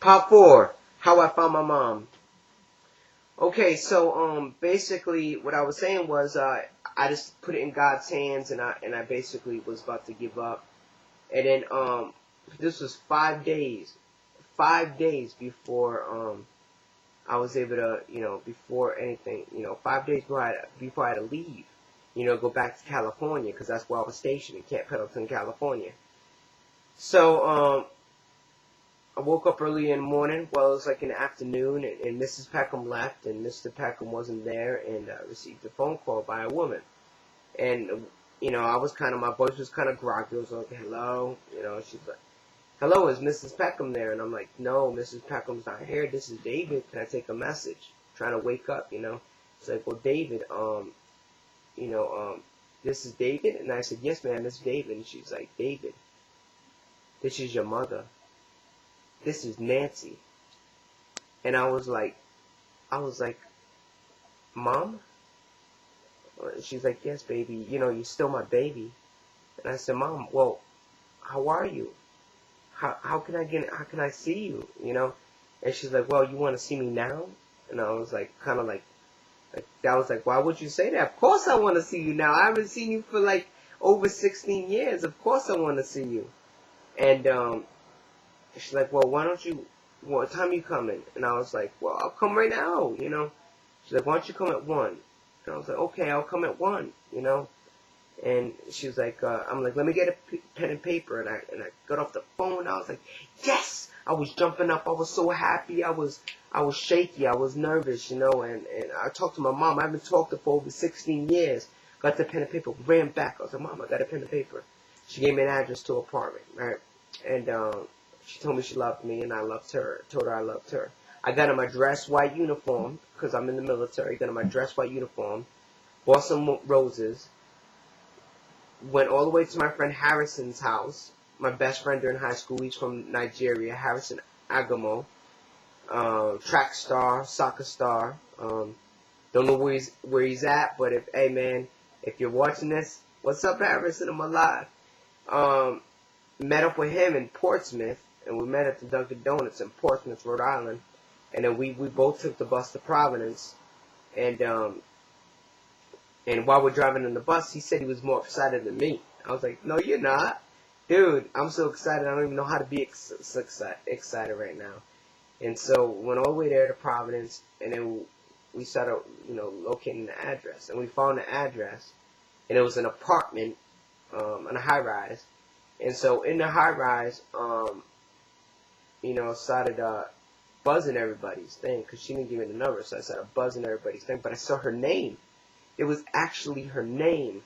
Part 4, how I found my mom. Okay, so basically what I was saying was I just put it in God's hands, and I basically was about to give up. And then this was 5 days before I was able to, before anything, 5 days before I had to leave, go back to California, because that's where I was stationed in Camp Pendleton, California. So I woke up early in the morning. Well, it was like in the afternoon, and Mrs. Peckham left, and Mr. Peckham wasn't there, and I received a phone call by a woman. And, I was my voice was kind of groggy. I was like, hello, she's like, hello, is Mrs. Peckham there? And I'm like, no, Mrs. Peckham's not here. This is David. Can I take a message? Trying to wake up, It's like, well, David, this is David? And I said, yes, ma'am, this is David. And she's like, David, this is your mother. This is Nancy. And I was like, Mom? And she's like, yes, baby, you're still my baby. And I said, Mom, well, how are you? How can I see you, And she's like, well, you want to see me now? And I was like, I was like, why would you say that? Of course I want to see you now. I haven't seen you for like over 16 years. Of course I want to see you. And she's like, well, what time are you coming? And I was like, well, I'll come right now, She's like, why don't you come at 1? And I was like, okay, I'll come at 1, And she was like, I'm like, let me get a pen and paper. And I got off the phone, and I was like, yes! I was jumping up. I was so happy. I was shaky. I was nervous, and I talked to my mom. I haven't talked to her for over 16 years. Got the pen and paper, ran back. I was like, Mom, I got a pen and paper. She gave me an address to her apartment, right? And she told me she loved me, and I loved her. Told her I loved her. I got in my dress white uniform, because I'm in the military. Got in my dress white uniform. Bought some roses. Went all the way to my friend Harrison's house. My best friend during high school. He's from Nigeria. Harrison Agamo. Track star, soccer star. Don't know where he's at, but hey man, if you're watching this, what's up, Harrison? I'm alive. Met up with him in Portsmouth, and we met at the Dunkin' Donuts in Portsmouth, Rhode Island. And then we both took the bus to Providence, and while we're driving in the bus, he said he was more excited than me. I was like, no, you're not. Dude, I'm so excited, I don't even know how to be excited right now. And so, went all the way there to Providence, and then we started, locating the address. And we found the address, and it was an apartment, in a high-rise. And so, in the high-rise, started, buzzing everybody's thing, because she didn't give me the number, so I started buzzing everybody's thing, but I saw her name. It was actually her name.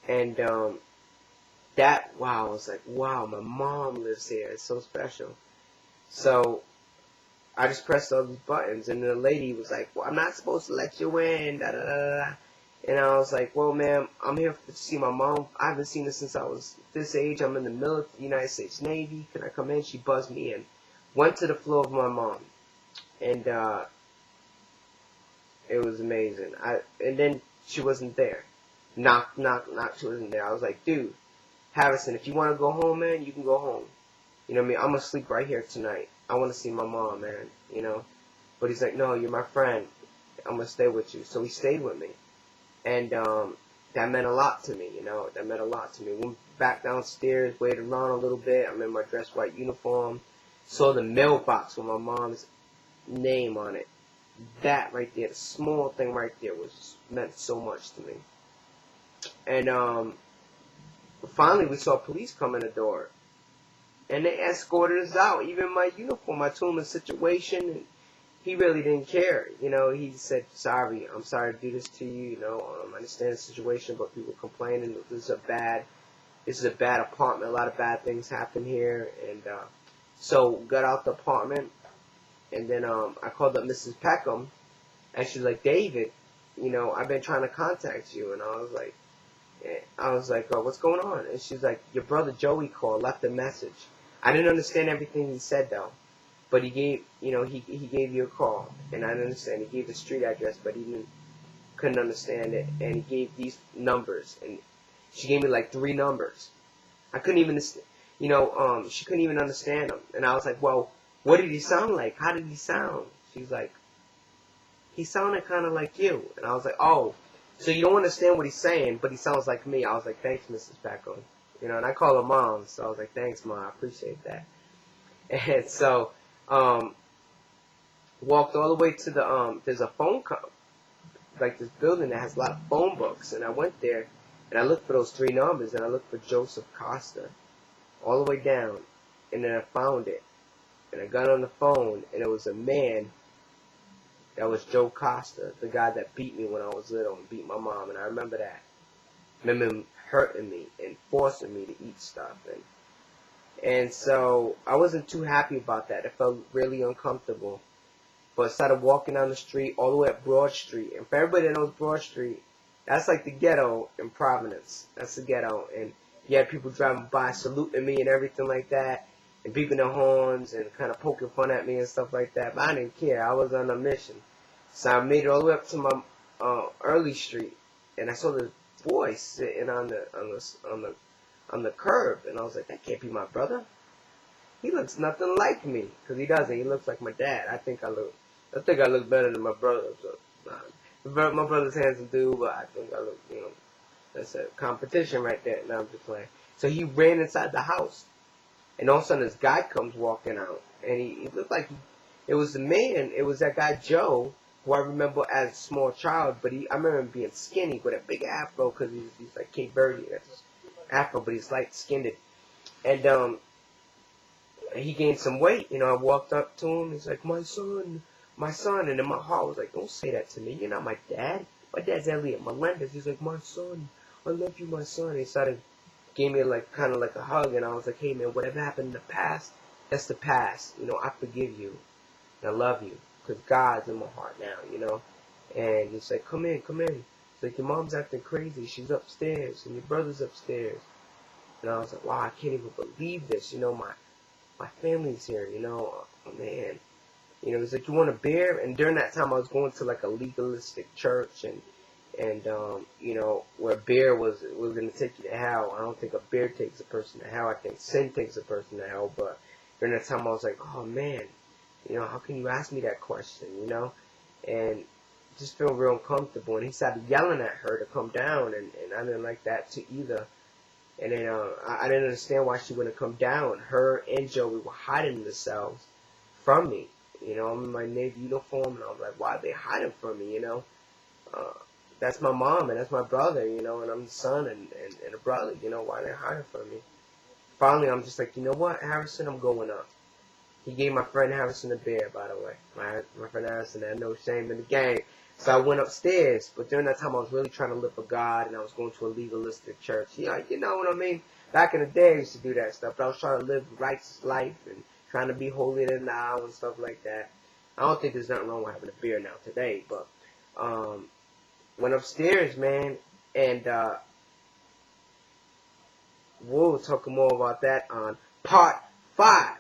And I was like, wow, my mom lives here. It's so special. So I just pressed all these buttons, and the lady was like, well, I'm not supposed to let you in, da da da da. And I was like, well, ma'am, I'm here to see my mom. I haven't seen her since I was this age. I'm in the military, United States Navy. Can I come in? She buzzed me in. Went to the floor of my mom. And it was amazing. And then she wasn't there. Knock, she wasn't there. I was like, dude, Harrison, if you want to go home, man, you can go home. You know what I mean? I'm going to sleep right here tonight. I want to see my mom, man, But he's like, no, you're my friend. I'm going to stay with you. So he stayed with me. And that meant a lot to me, That meant a lot to me. Went back downstairs, waited around a little bit. I'm in my dress white uniform. Saw the mailbox with my mom's name on it. That right there, the small thing right there, meant so much to me. And finally we saw police come in the door, and they escorted us out. Even my uniform, I told him the situation, and he really didn't care. He said, sorry, I'm sorry to do this to you. I understand the situation, but people complaining. This is a bad apartment. A lot of bad things happen here, and so got out the apartment. And then I called up Mrs. Peckham, and she was like, David, I've been trying to contact you. And I was like, oh, what's going on? And she's like, your brother Joey called, left a message. I didn't understand everything he said, though. But he gave, he gave you a call. And I didn't understand. He gave the street address, but couldn't understand it. And he gave these numbers. And she gave me like 3 numbers. I couldn't even, she couldn't even understand them. And I was like, well, what did he sound like? How did he sound? She's like, he sounded kind of like you. And I was like, oh, so you don't understand what he's saying, but he sounds like me. I was like, thanks, Mrs. Pecco. You know, and I call her Mom, so I was like, thanks, Mom, I appreciate that. And so, walked all the way to the, there's a like this building that has a lot of phone books, and I went there, and I looked for those 3 numbers, and I looked for Joseph Costa, all the way down, and then I found it, and I got on the phone, and it was a man. That was Joe Costa, the guy that beat me when I was little and beat my mom, and I remember that. I remember him hurting me and forcing me to eat stuff, and so I wasn't too happy about that. It felt really uncomfortable. But I started walking down the street all the way up Broad Street, and for everybody that knows Broad Street, that's like the ghetto in Providence. That's the ghetto, and you had people driving by saluting me and everything like that, and beeping their horns and kind of poking fun at me and stuff like that. But I didn't care. I was on a mission. So I made it all the way up to my Early Street, and I saw this boy sitting on the curb, and I was like, that can't be my brother. He looks nothing like me, because he doesn't. He looks like my dad. I think I look better than my brother. So, my brother's handsome dude, but I think I look, you know, that's a competition right there. Now I'm just playing. So he ran inside the house, and all of a sudden this guy comes walking out, and he looked like it was the man. It was that guy Joe, who I remember as a small child, but I remember him being skinny with a big afro, because he's like Cape Verde, that's afro, but he's light skinned, and he gained some weight. You know, I walked up to him. He's like, my son. And in my heart was like, don't say that to me. You're not my dad. My dad's Elliot Melendez. He's like, my son. I love you, my son. And he started, gave me like kind of like a hug. And I was like, hey, man, whatever happened in the past, that's the past. You know, I forgive you. And I love you. Because God's in my heart now, you know. And he's like, come in. He's like, your mom's acting crazy. She's upstairs. And your brother's upstairs. And I was like, wow, I can't even believe this. You know, my family's here, you know. Oh, man. You know, he's like, you want a beer? And during that time, I was going to like a legalistic church, and you know, where beer was going to take you to hell. I don't think a beer takes a person to hell. I think sin takes a person to hell. But during that time, I was like, oh man, you know, how can you ask me that question? You know, and just feel real uncomfortable. And he started yelling at her to come down, and I didn't like that too either. And then I didn't understand why she wouldn't come down. Her and Joey were hiding themselves from me. You know, I'm in my Navy uniform, and I was like, why are they hiding from me, you know? That's my mom, and that's my brother, you know, and I'm the son and a brother, you know, why are they hiding from me? Finally, I'm just like, you know what, Harrison, I'm going up. He gave my friend Harrison a beer, by the way. My friend Harrison had no shame in the game. So I went upstairs, but during that time, I was really trying to live for God, and I was going to a legalistic church. You know what I mean? Back in the day, I used to do that stuff, but I was trying to live a righteous life and trying to be holier than thou and stuff like that. I don't think there's nothing wrong with having a beer now today, but went upstairs, man, and we'll talk more about that on part 5.